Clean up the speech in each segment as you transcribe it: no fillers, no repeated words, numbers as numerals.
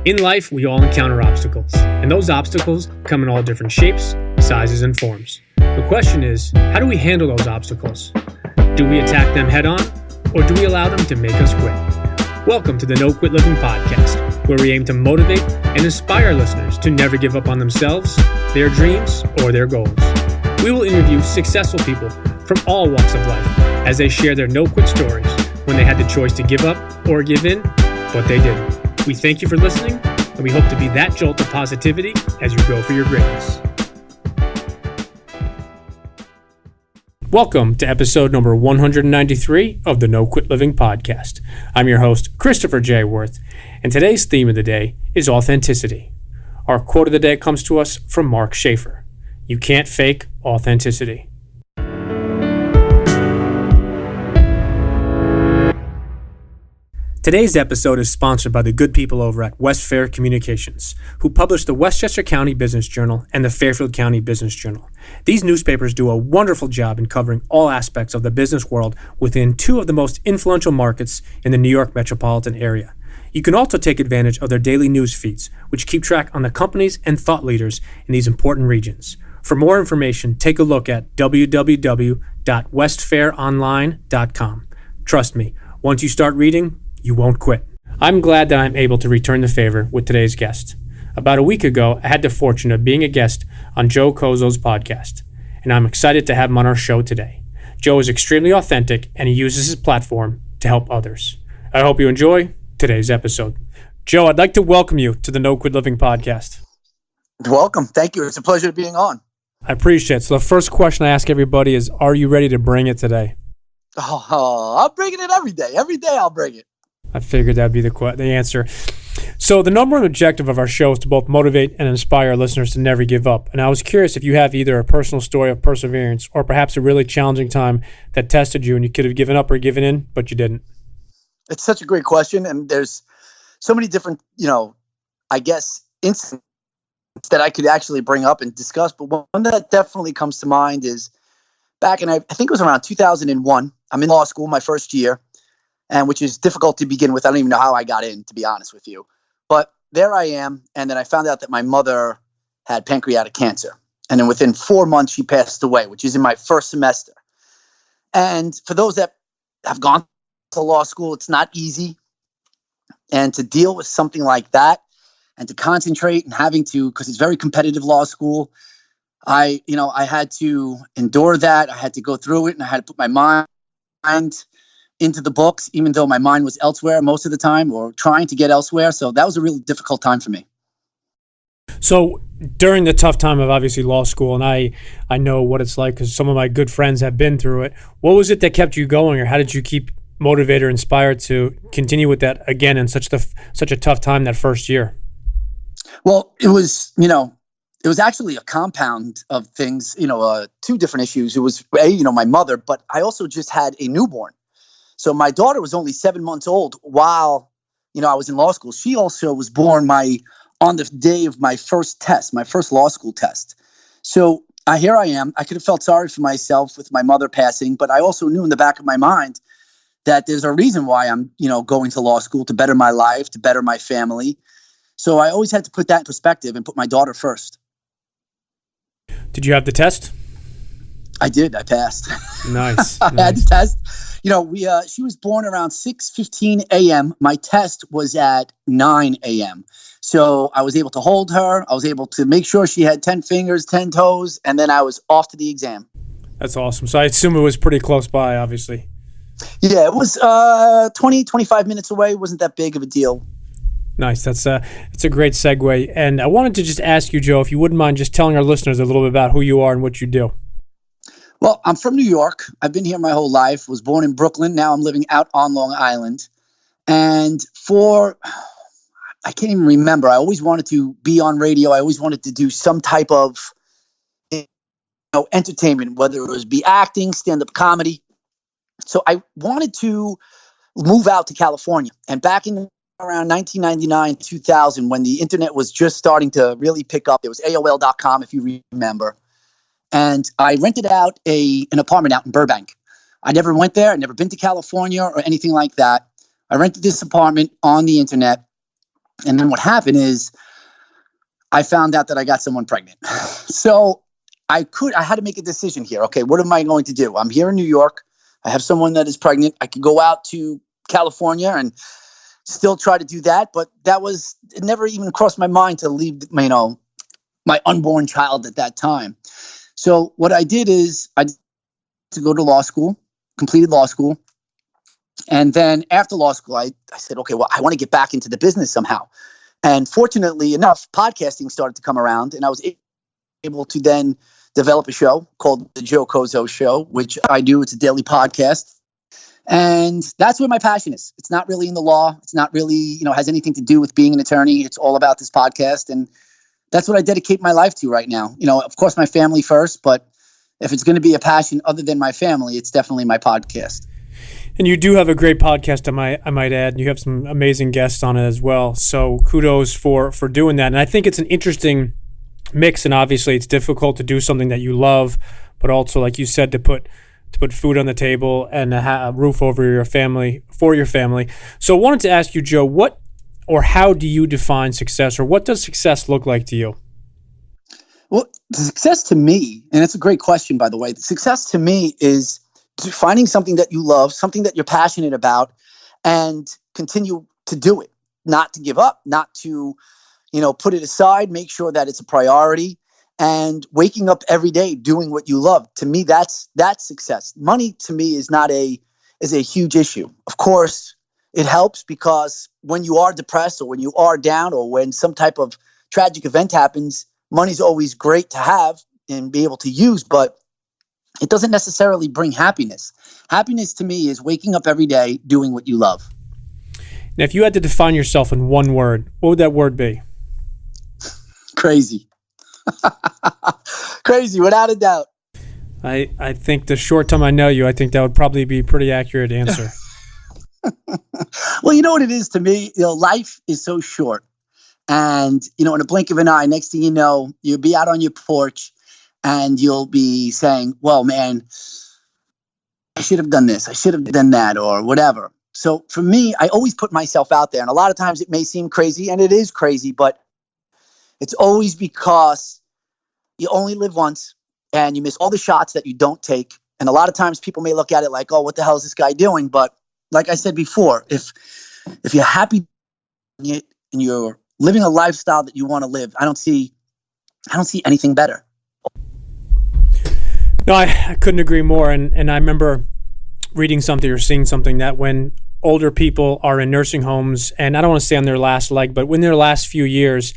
In life, we all encounter obstacles, and those obstacles come in all different shapes, sizes, and forms. The question is, how do we handle those obstacles? Do we attack them head on, or do we allow them to make us quit? Welcome to the No Quit Living podcast, where we aim to motivate and inspire listeners to never give up on themselves, their dreams, or their goals. We will interview successful people from all walks of life as they share their no-quit stories when they had the choice to give up or give in, but they didn't. We thank you for listening, and we hope to be that jolt of positivity as you go for your greatness. Welcome to episode number 193 of the No Quit Living podcast. I'm your host, Christopher J. Worth, and today's theme of the day is authenticity. Our quote of the day comes to us from Mark Schaefer. You can't fake authenticity. Today's episode is sponsored by the good people over at West Fair Communications, who publish the Westchester County Business Journal and the Fairfield County Business Journal. These newspapers do a wonderful job in covering all aspects of the business world within two of the most influential markets in the New York metropolitan area. You can also take advantage of their daily news feeds, which keep track on the companies and thought leaders in these important regions. For more information, take a look at www.westfaironline.com. Trust me, once you start reading, you won't quit. I'm glad that I'm able to return the favor with today's guest. About a week ago, I had the fortune of being a guest on Joe Cozzo's podcast, and I'm excited to have him on our show today. Joe is extremely authentic, and he uses his platform to help others. I hope you enjoy today's episode. Joe, I'd like to welcome you to the No Quit Living podcast. Welcome. Thank you. It's a pleasure being on. I appreciate it. So the first question I ask everybody is, are you ready to bring it today? Oh, I'm bringing it every day. Every day I'll bring it. I figured that'd be the answer. So the number one objective of our show is to both motivate and inspire our listeners to never give up. And I was curious if you have either a personal story of perseverance or perhaps a really challenging time that tested you and you could have given up or given in, but you didn't. It's such a great question. And there's so many different, incidents that I could actually bring up and discuss. But one that definitely comes to mind is back in, I think it was around 2001. I'm in law school, my first year. And which is difficult to begin with. I don't even know how I got in, to be honest with you. But there I am. And then I found out that my mother had pancreatic cancer. And then within 4 months, she passed away, which is in my first semester. And for those that have gone to law school, it's not easy. And to deal with something like that and to concentrate and having to, because it's very competitive law school, I had to endure that. I had to go through it and I had to put my mind into the books, even though my mind was elsewhere most of the time or trying to get elsewhere. So that was a really difficult time for me. So during the tough time of obviously law school, and I know what it's like because some of my good friends have been through it. What was it that kept you going, or how did you keep motivated or inspired to continue with that again in such a tough time that first year? Well, it was actually a compound of things, two different issues. It was, my mother, but I also just had a newborn. So my daughter was only 7 months old while, I was in law school. She also was born on the day of my first test, my first law school test. So here I am. I could have felt sorry for myself with my mother passing, but I also knew in the back of my mind that there's a reason why I'm, going to law school, to better my life, to better my family. So I always had to put that in perspective and put my daughter first. Did you have the test? I did. I passed. Nice. I had the test. She was born around 6:15 a.m. My test was at 9 a.m. So I was able to hold her. I was able to make sure she had 10 fingers, 10 toes, and then I was off to the exam. That's awesome. So I assume it was pretty close by, obviously. Yeah, it was 25 minutes away. It wasn't that big of a deal. Nice. That's a great segue. And I wanted to just ask you, Joe, if you wouldn't mind just telling our listeners a little bit about who you are and what you do. Well, I'm from New York. I've been here my whole life. Was born in Brooklyn. Now I'm living out on Long Island. And I can't even remember. I always wanted to be on radio. I always wanted to do some type of entertainment, whether it was be acting, stand-up comedy. So I wanted to move out to California. And back in around 1999, 2000, when the internet was just starting to really pick up, there was AOL.com, if you remember. And I rented out an apartment out in Burbank. I never went there. I'd never been to California or anything like that. I rented this apartment on the internet. And then what happened is I found out that I got someone pregnant. So I had to make a decision here. Okay, what am I going to do? I'm here in New York. I have someone that is pregnant. I could go out to California and still try to do that. But it never even crossed my mind to leave, my unborn child at that time. So what I did is I to go to law school, completed law school. And then after law school, I said, okay, well, I want to get back into the business somehow. And fortunately enough, podcasting started to come around, and I was able to then develop a show called the Cozzo Show, which I do. It's a daily podcast. And that's where my passion is. It's not really in the law. It's not really, has anything to do with being an attorney. It's all about this podcast. And that's what I dedicate my life to right now. Of course, my family first, but if it's going to be a passion other than my family, it's definitely my podcast. And you do have a great podcast, I might add. And you have some amazing guests on it as well. So kudos for doing that. And I think it's an interesting mix. And obviously, it's difficult to do something that you love, but also, like you said, to put food on the table and a roof over your family, for your family. So I wanted to ask you, Joe, what or how do you define success, or what does success look like to you? Well, success to me, and it's a great question, by the way, success to me is finding something that you love, something that you're passionate about, and continue to do it, not to give up, not to, put it aside, make sure that it's a priority, and waking up every day doing what you love. To me, that's success. Money to me is a huge issue. Of course, it helps because when you are depressed or when you are down or when some type of tragic event happens, money's always great to have and be able to use, but it doesn't necessarily bring happiness. Happiness to me is waking up every day doing what you love. Now, if you had to define yourself in one word, what would that word be? Crazy. Crazy, without a doubt. I think the short time I know you, I think that would probably be a pretty accurate answer. Well, you know what it is to me? Life is so short. And, in a blink of an eye, next thing you know, you'll be out on your porch and you'll be saying, well, man, I should have done this. I should have done that or whatever. So for me, I always put myself out there. And a lot of times it may seem crazy, and it is crazy, but it's always because you only live once and you miss all the shots that you don't take. And a lot of times people may look at it like, oh, what the hell is this guy doing? But like I said before, if you're happy and you're living a lifestyle that you want to live, I don't see anything better. No, I couldn't agree more. And I remember reading something or seeing something that when older people are in nursing homes, and I don't want to say on their last leg, but when their last few years,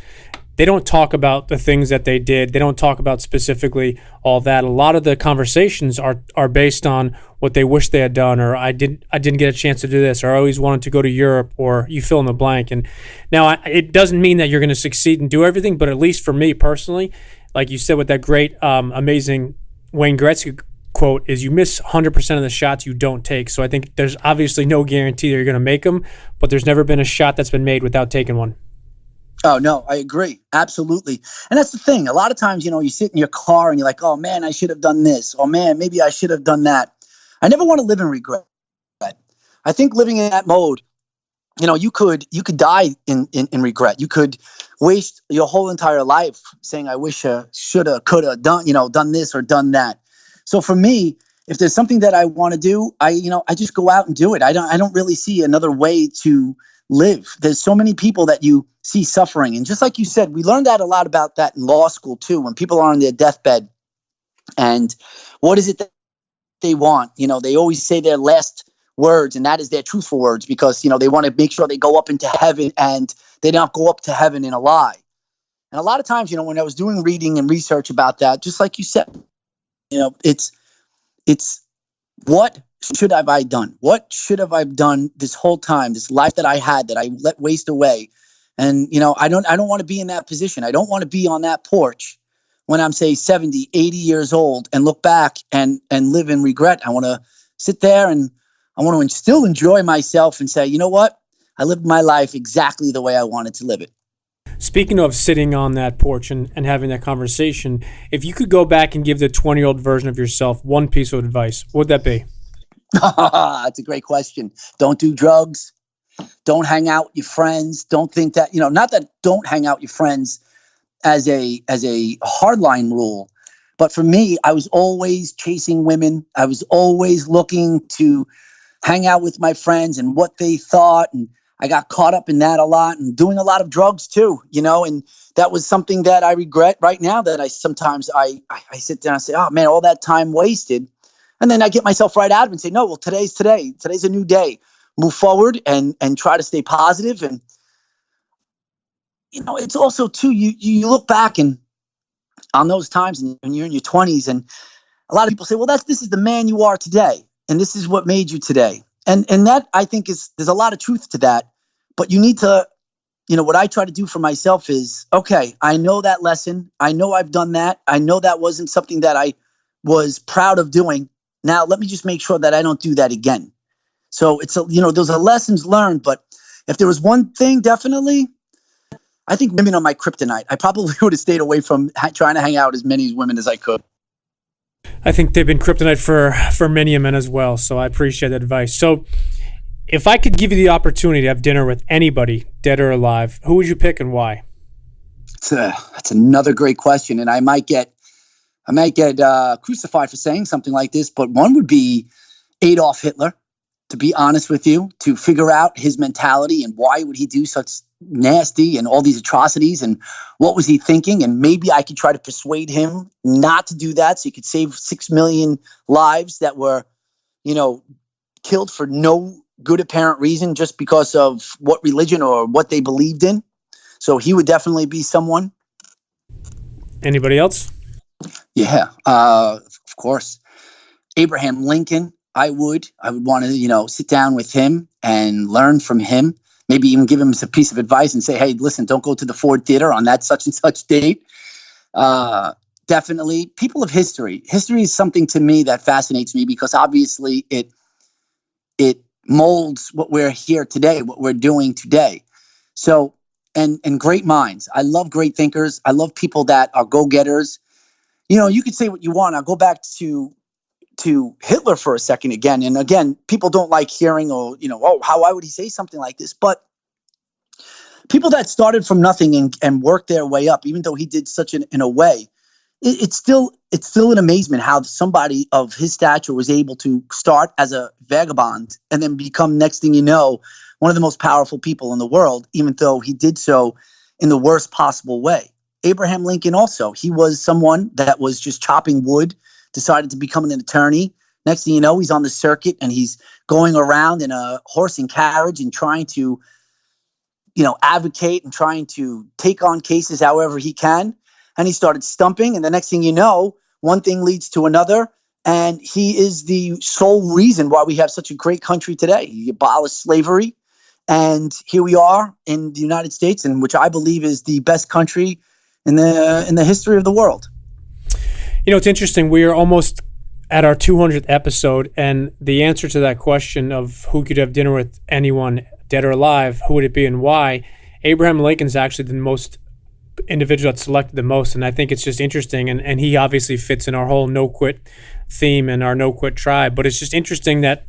they don't talk about the things that they did. They don't talk about specifically all that. A lot of the conversations are based on what they wish they had done, or I didn't get a chance to do this, or I always wanted to go to Europe, or you fill in the blank. And now it doesn't mean that you're going to succeed and do everything, but at least for me personally, like you said with that great, amazing Wayne Gretzky quote, is you miss 100% of the shots you don't take. So I think there's obviously no guarantee that you're going to make them, but there's never been a shot that's been made without taking one. Oh, no, I agree. Absolutely. And that's the thing. A lot of times, you sit in your car and you're like, oh, man, I should have done this. Oh, man, maybe I should have done that. I never want to live in regret. I think living in that mode, you could die in regret. You could waste your whole entire life saying, I wish I should have, could have done this or done that. So for me, if there's something that I want to do, I just go out and do it. I don't really see another way to live. There's so many people that you see suffering. And just like you said, we learned that a lot about that in law school too, when people are on their deathbed and what is it that they want? They always say their last words, and that is their truthful words, because, they want to make sure they go up into heaven and they don't go up to heaven in a lie. And a lot of times, when I was doing reading and research about that, just like you said, it's what should have I done? What should have I done this whole time, this life that I had that I let waste away? And, I don't want to be in that position. I don't want to be on that porch when I'm, say, 70, 80 years old and look back and live in regret. I want to sit there and I want to still enjoy myself and say, you know what? I lived my life exactly the way I wanted to live it. Speaking of sitting on that porch and having that conversation, if you could go back and give the 20-year-old version of yourself one piece of advice, what would that be? That's a great question. Don't do drugs. don't hang out with your friends. Don't think that, not that don't hang out with your friends as a hardline rule. But for me, I was always chasing women. I was always looking to hang out with my friends and what they thought. And I got caught up in that a lot and doing a lot of drugs too, and that was something that I regret right now, that I sometimes I sit down and say, oh man, all that time wasted. And then I get myself right out of it and say, no, well, today's today. Today's a new day. Move forward and try to stay positive. And, it's also too, you look back and on those times when you're in your 20s, and a lot of people say, well, this is the man you are today. And this is what made you today. And that, I think, there's a lot of truth to that. But you need to, what I try to do for myself is, okay, I know that lesson. I know I've done that. I know that wasn't something that I was proud of doing. Now, let me just make sure that I don't do that again. So it's, those are lessons learned. But if there was one thing, definitely, I think women are my kryptonite. I probably would have stayed away from trying to hang out with as many women as I could. I think they've been kryptonite for many men as well. So I appreciate that advice. So if I could give you the opportunity to have dinner with anybody, dead or alive, who would you pick and why? That's another great question. And I might get crucified for saying something like this, but one would be Adolf Hitler, to be honest with you, to figure out his mentality and why would he do such nasty and all these atrocities and what was he thinking. And maybe I could try to persuade him not to do that so he could save 6 million lives that were, killed for no good apparent reason just because of what religion or what they believed in. So he would definitely be someone. Anybody else? Yeah, of course. Abraham Lincoln. I would want to, sit down with him and learn from him. Maybe even give him a piece of advice and say, hey, listen, don't go to the Ford Theater on that such and such date. Definitely people of history. History is something to me that fascinates me because obviously it molds what we're here today, what we're doing today. So, and great minds. I love great thinkers. I love people that are go-getters. You could say what you want. I'll go back to Hitler for a second again. And again, people don't like hearing, why would he say something like this? But people that started from nothing and worked their way up, even though he did such in a way, it's still an amazement how somebody of his stature was able to start as a vagabond and then become, next thing you know, one of the most powerful people in the world, even though he did so in the worst possible way. Abraham Lincoln also, he was someone that was just chopping wood, decided to become an attorney. Next thing you know, he's on the circuit and he's going around in a horse and carriage and trying to, advocate and trying to take on cases however he can. And he started stumping. And the next thing you know, one thing leads to another. And he is the sole reason why we have such a great country today. He abolished slavery. And here we are in the United States, and which I believe is the best country in the history of the world. It's interesting. We are almost at our 200th episode, and the answer to that question of who could have dinner with anyone, dead or alive, who would it be and why, Abraham Lincoln's actually the most individual that's selected the most, and I think it's just interesting, and he obviously fits in our whole no-quit theme and our no-quit tribe, but it's just interesting that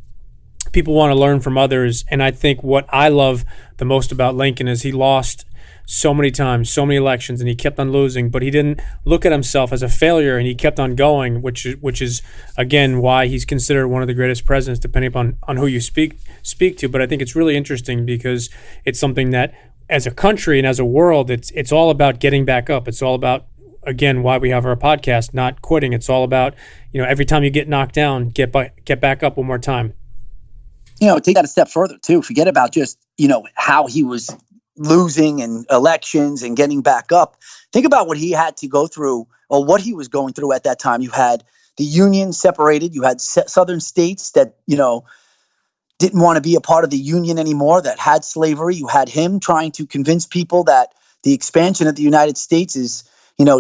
people want to learn from others, and I think what I love the most about Lincoln is he lost so many times, so many elections, and he kept on losing, but he didn't look at himself as a failure, and he kept on going, which is again why he's considered one of the greatest presidents, depending on who you speak to. But I think it's really interesting because it's something that, as a country and as a world, it's all about getting back up. It's all about, again, why we have our podcast, not quitting. It's all about, every time you get knocked down, get back up one more time. Take that a step further too. Forget about just, how he was losing in elections and getting back up. Think about what he had to go through, or what he was going through at that time. You had the Union separated. You had southern states that, didn't want to be a part of the Union anymore, that had slavery. You had him trying to convince people that the expansion of the United States is,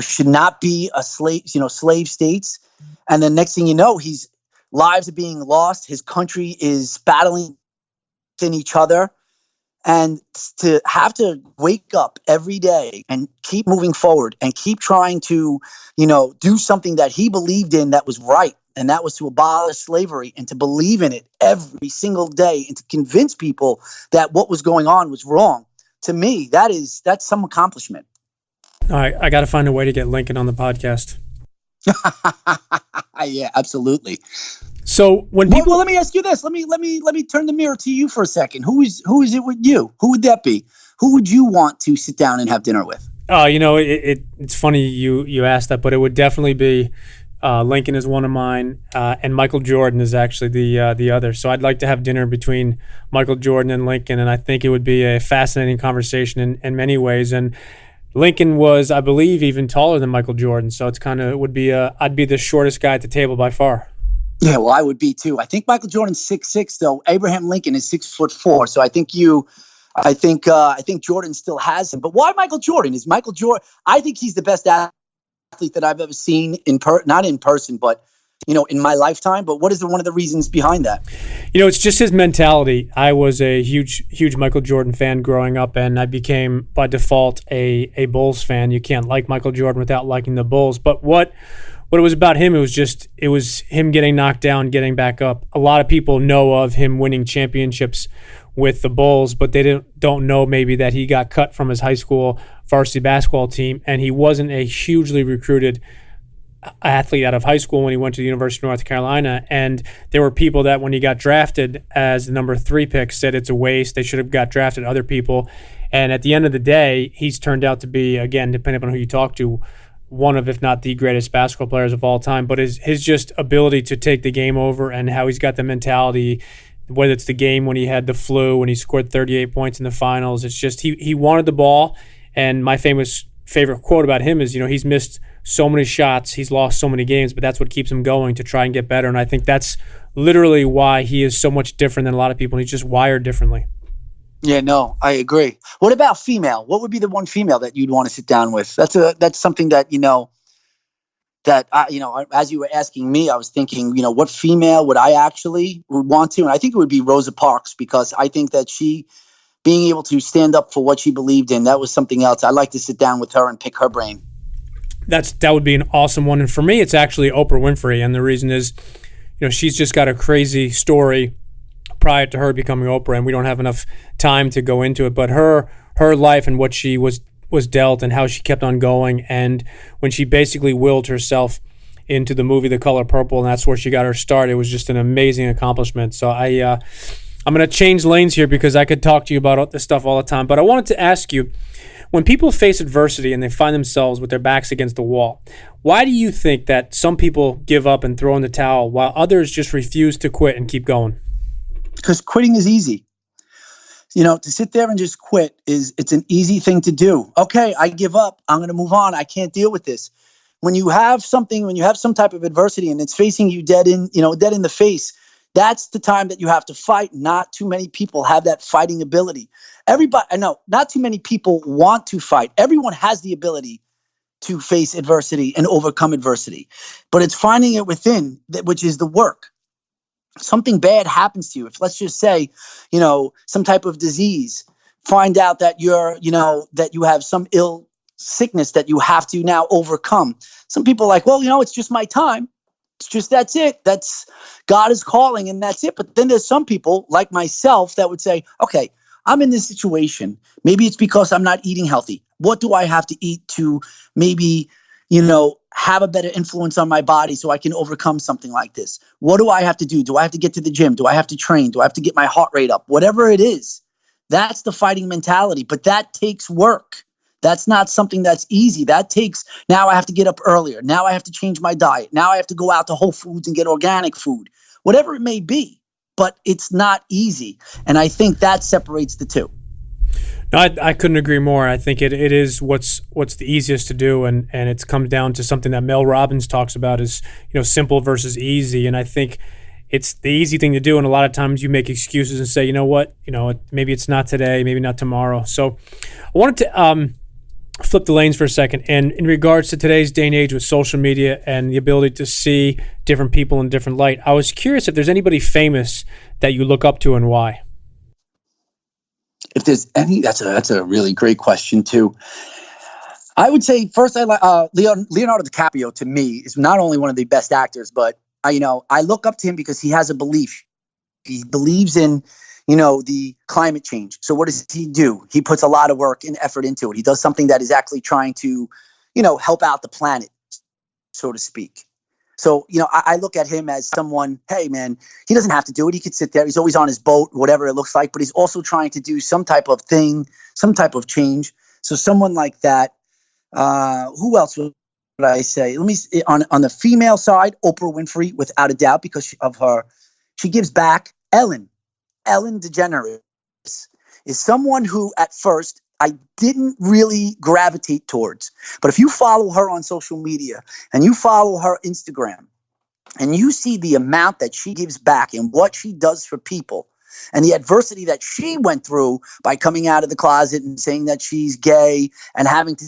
should not be a slave states. And then next thing you know, lives are being lost. His country is battling within each other. And to have to wake up every day and keep moving forward and keep trying to, do something that he believed in that was right, and that was to abolish slavery and to believe in it every single day and to convince people that what was going on was wrong. To me, that's some accomplishment. All right, I got to find a way to get Lincoln on the podcast. Yeah, absolutely. So when people, well, let me ask you this. Let me turn the mirror to you for a second. Who is it with you? Who would that be? Who would you want to sit down and have dinner with? It's funny you asked that, but it would definitely be Lincoln is one of mine, and Michael Jordan is actually the other. So I'd like to have dinner between Michael Jordan and Lincoln, and I think it would be a fascinating conversation in many ways. And Lincoln was, I believe, even taller than Michael Jordan, so I'd be the shortest guy at the table by far. Yeah, well, I would be too. I think Michael Jordan's 6'6", though. Abraham Lincoln is 6'4". So I think Jordan still has him. But why Michael Jordan? I think he's the best athlete that I've ever seen not in person, but in my lifetime. But what is one of the reasons behind that? It's just his mentality. I was a huge Michael Jordan fan growing up, and I became by default a Bulls fan. You can't like Michael Jordan without liking the Bulls. But what it was about him, it was him getting knocked down, getting back up. A lot of people know of him winning championships with the Bulls, but they don't know maybe that he got cut from his high school varsity basketball team, and he wasn't a hugely recruited athlete out of high school when he went to the University of North Carolina. And there were people that when he got drafted as the number 3 pick said it's a waste, they should have got drafted other people. And at the end of the day, he's turned out to be, again, depending on who you talk to, one of, if not the greatest basketball players of all time. But his just ability to take the game over and how he's got the mentality, whether it's the game when he had the flu, when he scored 38 points in the finals, it's just he wanted the ball. And my favorite quote about him is, he's missed so many shots, he's lost so many games, but that's what keeps him going to try and get better. And I think that's literally why he is so much different than a lot of people. And he's just wired differently. Yeah, no, I agree. What about female? What would be the one female that you'd want to sit down with? That's something that, as you were asking me, I was thinking, what female would I actually want to? And I think it would be Rosa Parks, because I think that she being able to stand up for what she believed in, that was something else. I'd like to sit down with her and pick her brain. That would be an awesome one. And for me, it's actually Oprah Winfrey. And the reason is, she's just got a crazy story prior to her becoming Oprah, and we don't have enough time to go into it. But her life and what she was dealt and how she kept on going, and when she basically willed herself into the movie The Color Purple, and that's where she got her start, it was just an amazing accomplishment. So I'm going to change lanes here because I could talk to you about this stuff all the time. But I wanted to ask you, when people face adversity and they find themselves with their backs against the wall, why do you think that some people give up and throw in the towel while others just refuse to quit and keep going? Because quitting is easy. To sit there and just quit it's an easy thing to do. Okay, I give up. I'm going to move on. I can't deal with this. When you have some type of adversity and it's facing you dead in the face, that's the time that you have to fight. Not too many people have that fighting ability. Not too many people want to fight. Everyone has the ability to face adversity and overcome adversity, but it's finding it within, which is the work. Something bad happens to you. If, let's just say, some type of disease, find out that that you have some ill sickness that you have to now overcome. Some people are like, well, it's just my time. It's just, that's it. That's God is calling and that's it. But then there's some people like myself that would say, okay, I'm in this situation. Maybe it's because I'm not eating healthy. What do I have to eat to maybe, have a better influence on my body so I can overcome something like this? What do I have to do? Do I have to get to the gym? Do I have to train? Do I have to get my heart rate up? Whatever it is, that's the fighting mentality. But that takes work. That's not something that's easy. Now I have to get up earlier. Now I have to change my diet. Now I have to go out to Whole Foods and get organic food, whatever it may be. But it's not easy. And I think that separates the two. No, I couldn't agree more. I think it is what's the easiest to do, and it comes down to something that Mel Robbins talks about is, simple versus easy. And I think it's the easy thing to do, and a lot of times you make excuses and say, maybe it's not today, maybe not tomorrow. So I wanted to flip the lanes for a second. And in regards to today's day and age with social media and the ability to see different people in different light, I was curious if there's anybody famous that you look up to and why. If there's any, that's a really great question too. I would say first, I like Leonardo DiCaprio. To me, is not only one of the best actors, but I look up to him because he has a belief. He believes in, the climate change. So what does he do? He puts a lot of work and effort into it. He does something that is actually trying to, help out the planet, so to speak. So, I look at him as someone, hey, man, he doesn't have to do it. He could sit there. He's always on his boat, whatever it looks like, but he's also trying to do some type of thing, some type of change. So someone like that, who else would I say? Let me on the female side, Oprah Winfrey, without a doubt, because of her, she gives back. Ellen DeGeneres is someone who at first I didn't really gravitate towards. But if you follow her on social media and you follow her Instagram and you see the amount that she gives back and what she does for people and the adversity that she went through by coming out of the closet and saying that she's gay and having to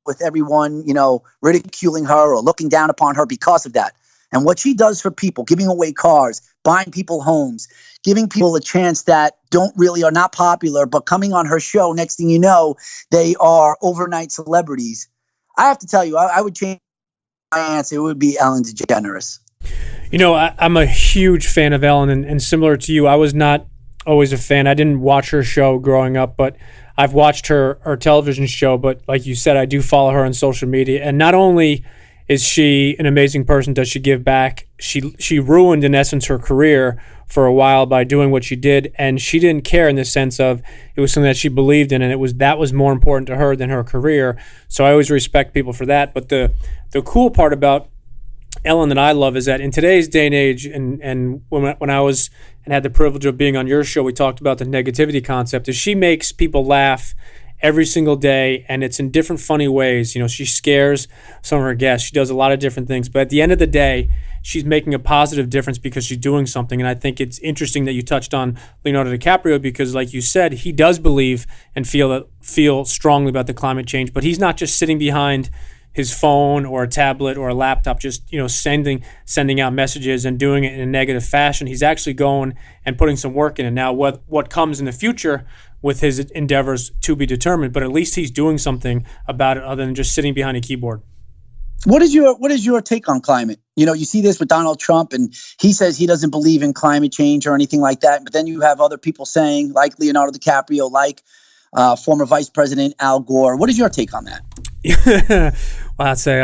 with everyone, ridiculing her or looking down upon her because of that. And what she does for people, giving away cars, buying people homes, giving people a chance that are not popular, but coming on her show, next thing you know, they are overnight celebrities. I have to tell you, I would change my answer. It would be Ellen DeGeneres. I'm a huge fan of Ellen, and similar to you, I was not always a fan. I didn't watch her show growing up, but I've watched her television show. But like you said, I do follow her on social media. And not only is she an amazing person, does she give back, she ruined, in essence, her career for a while by doing what she did. And she didn't care in the sense of it was something that she believed in, and that was more important to her than her career. So I always respect people for that. But the cool part about Ellen that I love is that in today's day and age, and when I was and had the privilege of being on your show, we talked about the negativity concept, is she makes people laugh every single day, and it's in different funny ways. She scares some of her guests. She does a lot of different things, but at the end of the day, she's making a positive difference because she's doing something. And I think it's interesting that you touched on Leonardo DiCaprio because, like you said, he does believe and feel strongly about the climate change, but he's not just sitting behind his phone or a tablet or a laptop, just sending out messages and doing it in a negative fashion. He's actually going and putting some work in it. Now, what comes in the future with his endeavors to be determined, but at least he's doing something about it other than just sitting behind a keyboard. What is your take on climate? You see this with Donald Trump, and he says he doesn't believe in climate change or anything like that. But then you have other people saying, like Leonardo DiCaprio, like former Vice President Al Gore. What is your take on that? Well, I'd say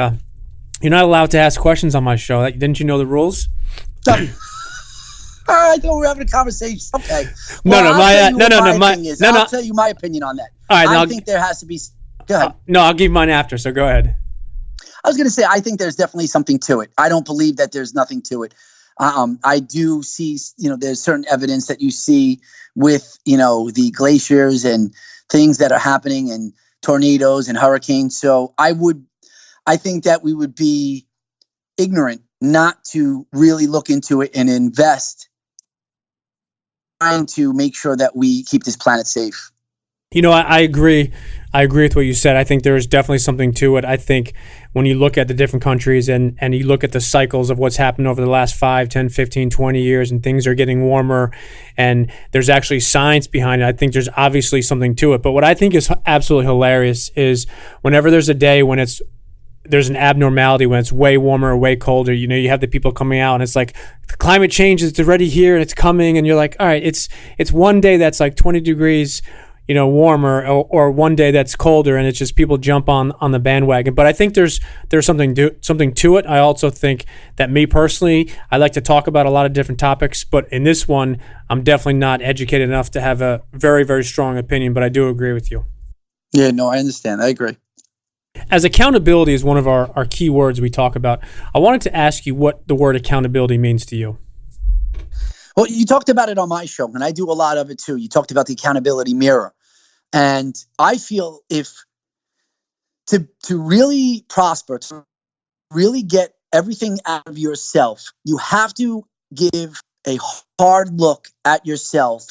you're not allowed to ask questions on my show. Didn't you know the rules? All right, we're having a conversation. Okay. I'll tell you my opinion on that. All right, I think there has to be. Go ahead. No, I'll give mine after. So go ahead. I was going to say I think there's definitely something to it. I don't believe that there's nothing to it. I do see, there's certain evidence that you see with, the glaciers and things that are happening and tornadoes and hurricanes. So I think that we would be ignorant not to really look into it and invest trying to make sure that we keep this planet safe. I agree. I agree with what you said. I think there is definitely something to it. I think when you look at the different countries and you look at the cycles of what's happened over the last 5, 10, 15, 20 years, and things are getting warmer and there's actually science behind it, I think there's obviously something to it. But what I think is absolutely hilarious is whenever there's a day when there's an abnormality, when it's way warmer or way colder, you have the people coming out and it's like the climate change is already here and it's coming, and you're like, all right, it's one day that's like 20 degrees warmer or one day that's colder, and it's just people jump on the bandwagon. But I think there's something to it. I also think that me personally, I like to talk about a lot of different topics, but in this one, I'm definitely not educated enough to have a very, very strong opinion, but I do agree with you. Yeah, no, I understand. I agree. As accountability is one of our key words we talk about, I wanted to ask you what the word accountability means to you. Well, you talked about it on my show, and I do a lot of it too. You talked about the accountability mirror. And I feel to really prosper, to really get everything out of yourself, you have to give a hard look at yourself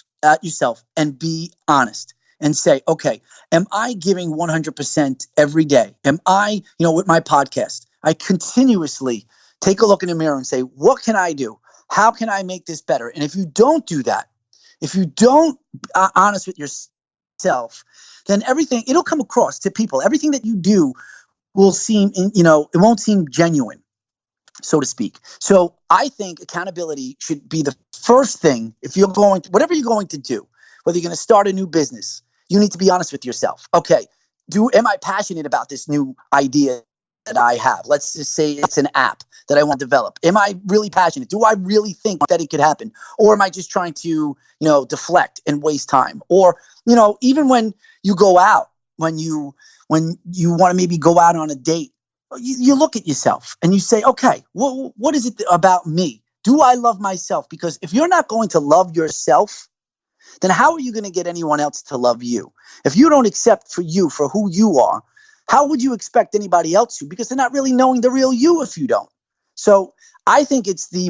and be honest and say, okay, am I giving 100% every day? Am I, with my podcast, I continuously take a look in the mirror and say, what can I do? How can I make this better? And if you don't do that, if you don't honest with yourself, then it'll come across to people. Everything that you do will seem, it won't seem genuine. so to speak. So I think accountability should be the first thing. If you're going to, whatever you're going to do, whether you're going to start a new business, you need to be honest with yourself. Okay, am I passionate about this new idea that I have? Let's just say it's an app that I want to develop. Am I really passionate? Do I really think that it could happen? Or am I just trying to, deflect and waste time? Or, even when you go out, when you want to maybe go out on a date, you look at yourself and you say, okay, what is it about me? Do I love myself? Because if you're not going to love yourself, then how are you going to get anyone else to love you? If you don't accept for you for who you are, how would you expect anybody else to? Because they're not really knowing the real you if you don't. So I think it's the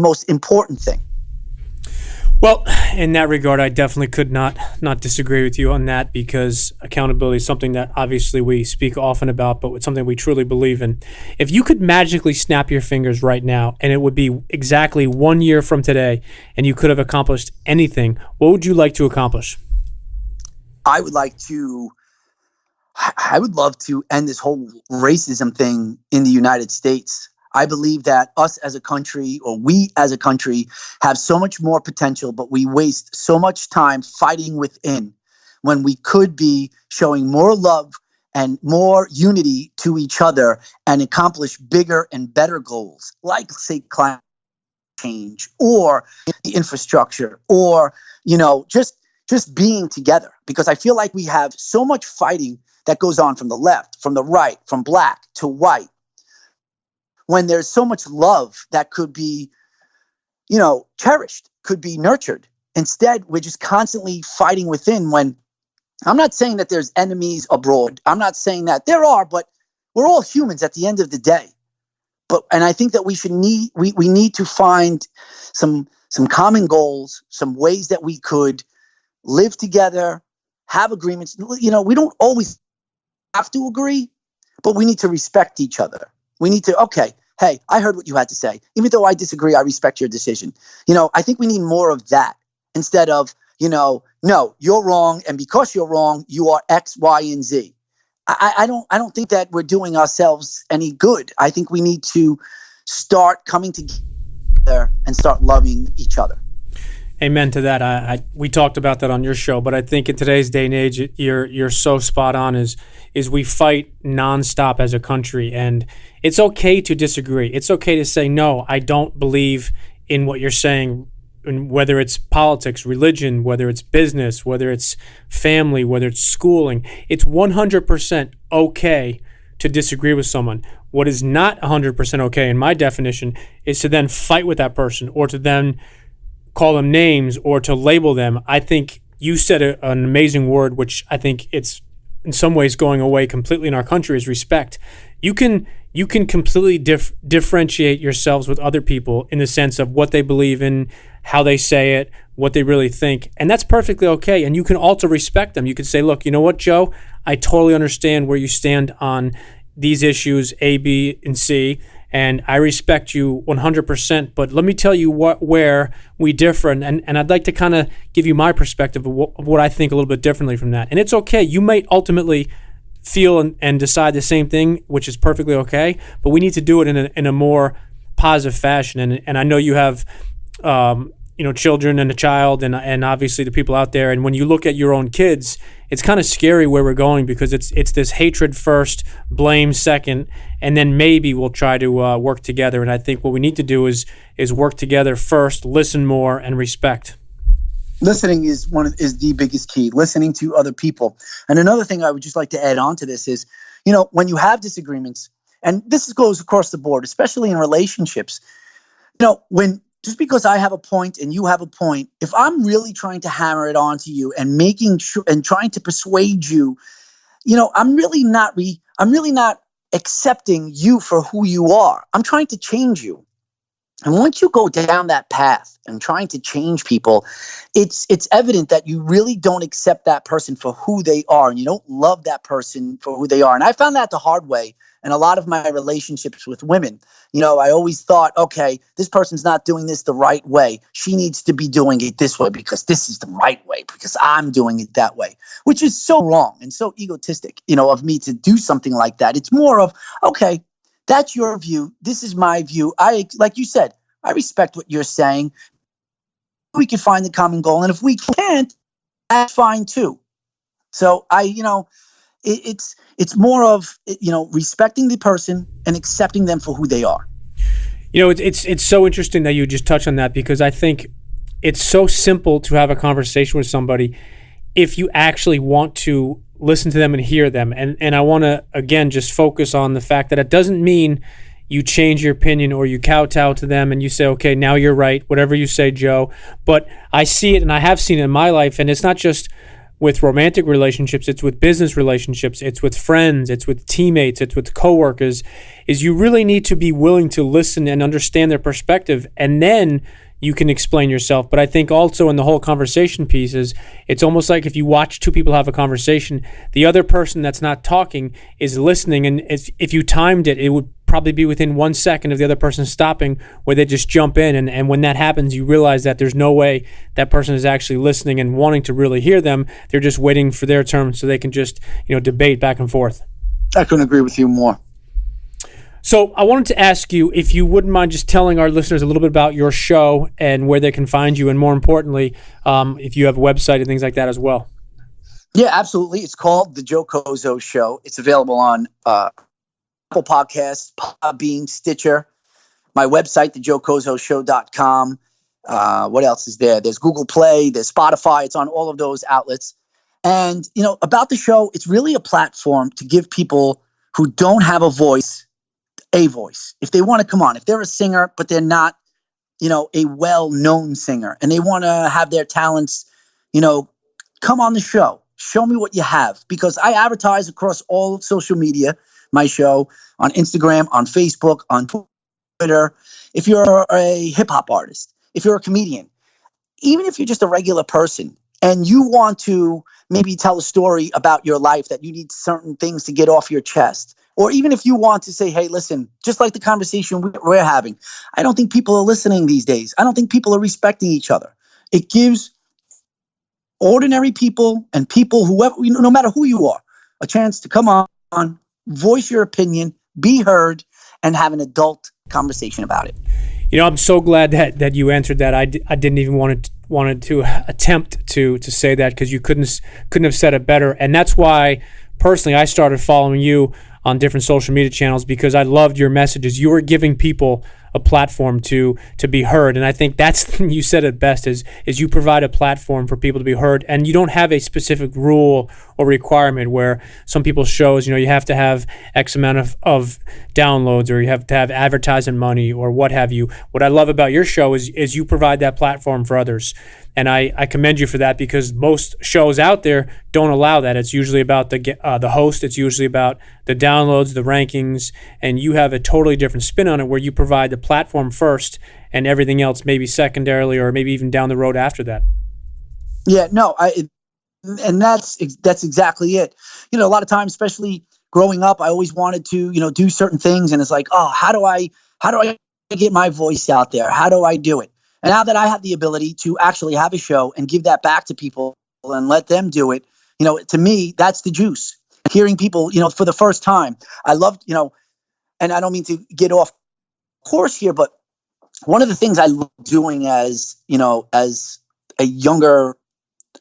most important thing. Well, in that regard, I definitely could not disagree with you on that, because accountability is something that obviously we speak often about, but it's something we truly believe in. If you could magically snap your fingers right now and it would be exactly 1 year from today and you could have accomplished anything, what would you like to accomplish? I would love to end this whole racism thing in the United States. I believe that us as a country, or we as a country, have so much more potential, but we waste so much time fighting within when we could be showing more love and more unity to each other and accomplish bigger and better goals, like, say, climate change or the infrastructure, or, just being together. Because I feel like we have so much fighting that goes on from the left, from the right, from black to white, when there's so much love that could be, cherished, could be nurtured. Instead, we're just constantly fighting within. When I'm not saying that there's enemies abroad. I'm not saying that there are, but we're all humans at the end of the day. And I think that we need to find some common goals, some ways that we could live together, have agreements. We don't always have to agree, but we need to respect each other. We need to, okay, hey, I heard what you had to say. Even though I disagree, I respect your decision. I think we need more of that instead of, no, you're wrong, and because you're wrong, you are X, Y, and Z. I don't think that we're doing ourselves any good. I think we need to start coming together and start loving each other. Amen to that. We talked about that on your show, but I think in today's day and age, you're so spot on. Is we fight nonstop as a country, and it's okay to disagree. It's okay to say, no, I don't believe in what you're saying, and whether it's politics, religion, whether it's business, whether it's family, whether it's schooling. It's 100% okay to disagree with someone. What is not 100% okay, in my definition, is to then fight with that person, or to then call them names, or to label them. I think you said an amazing word, which I think it's in some ways going away completely in our country, is respect. You can completely differentiate yourselves with other people in the sense of what they believe in, how they say it, what they really think, and that's perfectly okay. And you can also respect them. You can say, look, you know what, Joe? I totally understand where you stand on these issues, A, B, and C, and I respect you 100%, but let me tell you where we differ, and I'd like to kind of give you my perspective of what I think a little bit differently from that. And it's okay. You may ultimately feel and decide the same thing, which is perfectly okay, but we need to do it in a more positive fashion. And I know you have children and a child, and obviously the people out there, and when you look at your own kids, it's kind of scary where we're going, because it's this hatred first, blame second, and then maybe we'll try to work together. And I think what we need to do is work together first, listen more, and respect. Listening is the biggest key. Listening to other people. And another thing I would just like to add on to this is, when you have disagreements, and this goes across the board, especially in relationships, when just because I have a point and you have a point, if I'm really trying to hammer it onto you and making sure and trying to persuade you, I'm really not accepting you for who you are. I'm trying to change you. And once you go down that path and trying to change people, it's evident that you really don't accept that person for who they are, and you don't love that person for who they are. And I found that the hard way in a lot of my relationships with women. I always thought, okay, this person's not doing this the right way. She needs to be doing it this way because this is the right way, because I'm doing it that way, which is so wrong and so egotistic, of me to do something like that. It's more of, okay, That's your view. This is my view. Like you said, I respect what you're saying. We can find the common goal. And if we can't, that's fine too. So it's more of, respecting the person and accepting them for who they are. It's so interesting that you just touched on that, because I think it's so simple to have a conversation with somebody if you actually want to listen to them and hear them. And I want to, again, just focus on the fact that it doesn't mean you change your opinion or you kowtow to them and you say, okay, now you're right, whatever you say, Joe. But I see it, and I have seen it in my life, and it's not just with romantic relationships, it's with business relationships, it's with friends, it's with teammates, it's with coworkers, is you really need to be willing to listen and understand their perspective, and then you can explain yourself. But I think also in the whole conversation piece is, it's almost like if you watch two people have a conversation, the other person that's not talking is listening, and if you timed it, it would probably be within 1 second of the other person stopping, where they just jump in. And when that happens, you realize that there's no way that person is actually listening and wanting to really hear them. They're just waiting for their turn so they can just, debate back and forth. I couldn't agree with you more. So I wanted to ask you if you wouldn't mind just telling our listeners a little bit about your show and where they can find you, and more importantly, if you have a website and things like that as well. Yeah, absolutely. It's called The Joe Cozzo Show. It's available on Apple Podcasts, Podbean, Stitcher, my website, thejoecozzoshow.com. What else is there? There's Google Play, there's Spotify. It's on all of those outlets. And, about the show, it's really a platform to give people who don't have a voice. If they want to come on, if they're a singer, but they're not, a well-known singer, and they want to have their talents, come on the show. Show me what you have, because I advertise across all of social media, my show on Instagram, on Facebook, on Twitter. If you're a hip hop artist, if you're a comedian, even if you're just a regular person and you want to maybe tell a story about your life that you need certain things to get off your chest, or even if you want to say, hey, listen, just like the conversation we're having, I don't think people are listening these days. I don't think people are respecting each other. It gives ordinary people and people, whoever, no matter who you are, a chance to come on, voice your opinion, be heard, and have an adult conversation about it. I'm so glad that you answered that. I didn't even wanted to attempt to say that, because you couldn't have said it better. And that's why personally I started following you on different social media channels, because I loved your messages. You were giving people a platform to be heard, and I think that's, you said it best, is you provide a platform for people to be heard, and you don't have a specific rule or requirement where some people's shows, you have to have X amount of downloads, or you have to have advertising money, or what have you. What I love about your show is you provide that platform for others, and I commend you for that, because most shows out there don't allow that. It's usually about the host, it's usually about the downloads, the rankings, and you have a totally different spin on it, where you provide the platform first and everything else maybe secondarily, or maybe even down the road after that. Yeah, no, and that's exactly it. A lot of times, especially growing up, I always wanted to, do certain things, and it's like, oh, how do I get my voice out there? How do I do it? And now that I have the ability to actually have a show and give that back to people and let them do it, to me, that's the juice. Hearing people, for the first time, I loved, and I don't mean to get off course here, but one of the things I love doing as a younger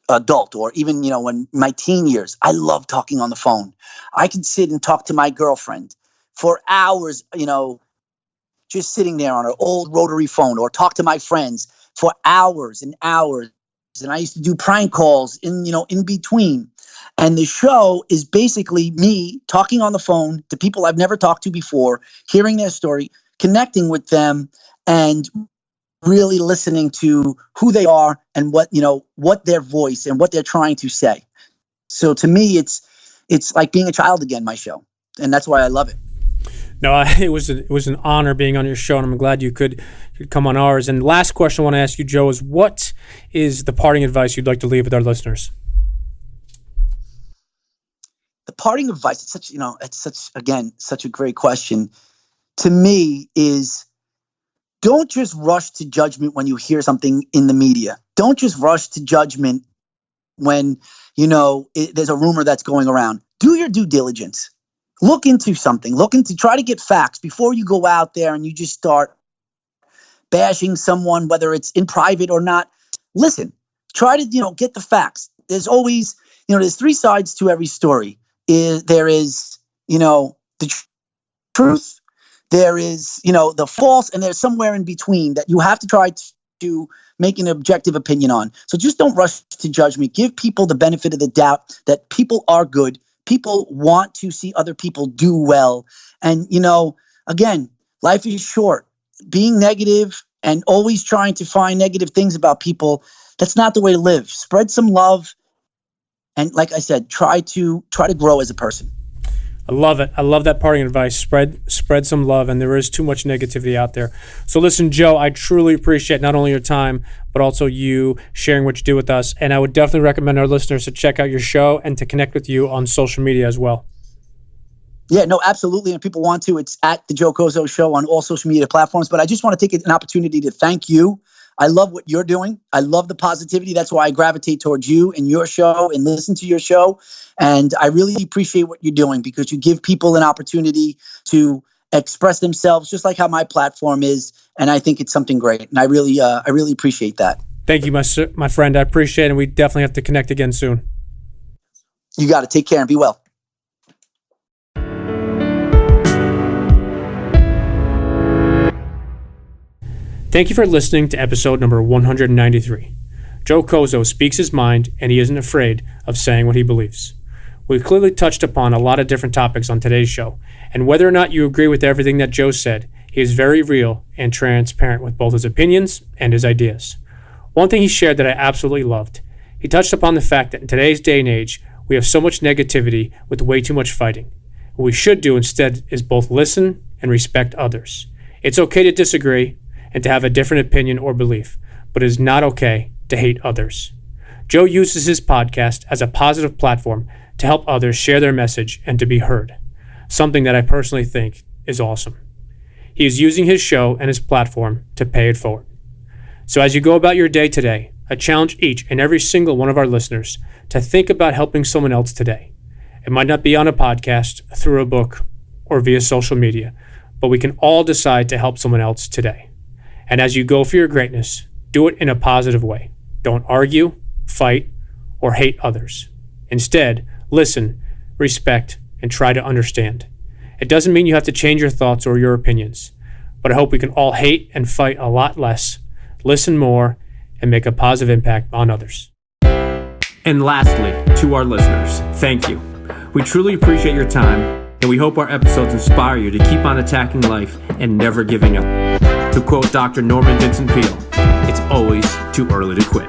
adult, or even, when my teen years, I love talking on the phone. I can sit and talk to my girlfriend for hours, just sitting there on an old rotary phone, or talk to my friends for hours and hours. And I used to do prank calls in between. And the show is basically me talking on the phone to people I've never talked to before, hearing their story, connecting with them, and really listening to who they are and what their voice and what they're trying to say. So to me, it's like being a child again, my show. And that's why I love it. No, it was an honor being on your show, and I'm glad you could come on ours. And last question I want to ask you, Joe, is what is the parting advice you'd like to leave with our listeners? The parting advice, such a great question. To me is, don't just rush to judgment when you hear something in the media. Don't just rush to judgment when, there's a rumor that's going around. Do your due diligence. look into something. Try to get facts before you go out there and you just start bashing someone, whether it's in private or not. Listen, try to, get the facts. There's always, there's three sides to every story. There is, the truth, there is, the false, and there's somewhere in between that you have to try to make an objective opinion on. So just don't rush to judgment. Give people the benefit of the doubt that people are good. People want to see other people do well. And, again, life is short. Being negative and always trying to find negative things about people, that's not the way to live. Spread some love. And like I said, try to grow as a person. I love it. I love that parting advice. Spread some love, and there is too much negativity out there. So listen, Joe, I truly appreciate not only your time, but also you sharing what you do with us. And I would definitely recommend our listeners to check out your show and to connect with you on social media as well. Yeah, no, absolutely. And if people want to, it's at the Joe Cozzo Show on all social media platforms. But I just want to take an opportunity to thank you. I love what you're doing. I love the positivity. That's why I gravitate towards you and your show and listen to your show. And I really appreciate what you're doing because you give people an opportunity to express themselves, just like how my platform is. And I think it's something great. And I really appreciate that. Thank you, my friend. I appreciate it. And we definitely have to connect again soon. You got to take care and be well. Thank you for listening to episode number 193. Joe Cozzo speaks his mind, and he isn't afraid of saying what he believes. We clearly touched upon a lot of different topics on today's show, and whether or not you agree with everything that Joe said, he is very real and transparent with both his opinions and his ideas. One thing he shared that I absolutely loved, he touched upon the fact that in today's day and age, we have so much negativity with way too much fighting. What we should do instead is both listen and respect others. It's okay to disagree and to have a different opinion or belief, but it is not okay to hate others. Joe uses his podcast as a positive platform to help others share their message and to be heard, something that I personally think is awesome. He is using his show and his platform to pay it forward. So as you go about your day today, I challenge each and every single one of our listeners to think about helping someone else today. It might not be on a podcast, through a book, or via social media, but we can all decide to help someone else today. And as you go for your greatness, do it in a positive way. Don't argue, fight, or hate others. Instead, listen, respect, and try to understand. It doesn't mean you have to change your thoughts or your opinions, but I hope we can all hate and fight a lot less, listen more, and make a positive impact on others. And lastly, to our listeners, thank you. We truly appreciate your time, and we hope our episodes inspire you to keep on attacking life and never giving up. To quote Dr. Norman Vincent Peale, it's always too early to quit.